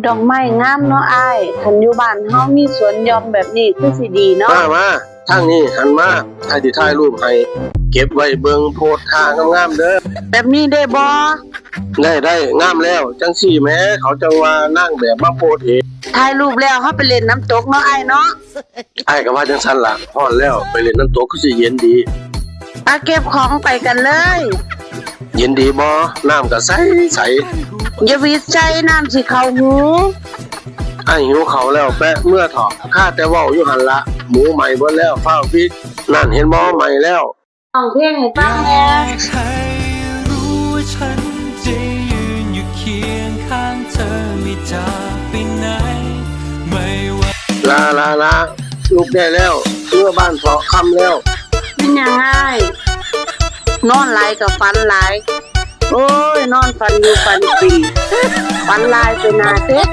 ดอกไม้งามเนาะอ้ายคันอยู่บ้านเฮามีสวนหย่อมแบบนี้คือสิดีเนาะมาทางนี้หันมาให้สิถ่ายรูปให้เก็บไว้เบิ่งโพสท่างามๆเด้อแบบนี้ได้บ่ได้งามแล้วจังซี่แหมเขาจังว่านั่งแบบมาโพสเองถ่ายรูปแล้วเฮาไปเล่นน้ำตกเนาะอ้ายเนาะอ้ายก็ว่าจังซั่นล่ะฮ้อนแล้วไปเล่นน้ำตกก็สิเย็นดีเก็บของไปกันเลยเย็นดีบ่น้ำก็ใสอย่าวิดใจน้ำสิเข้าหูอ้ายหิวเขาวแล้วแปะเมื่อเถาะข้าแต่เว้าอยู่หั่นละหมูใหม่เบิดแล้วฟ้าวพริกนั่นเห็นบ่ใหม่แล้วร้องเพลงให้ฟังแน่ให้รู้ว่าฉันจะยืนอยู่เคียงข้างเธอไม่จากไปไหนไม่ว่าลาลูกได้แล้วเมื่อบ้านเถาะค่ำแล้วเป็นยังไงนอนหลายกับฝันหลายโอ้ยนอนฝันอยู่ฝันปีฝันหลายจนหน้าเซ็ต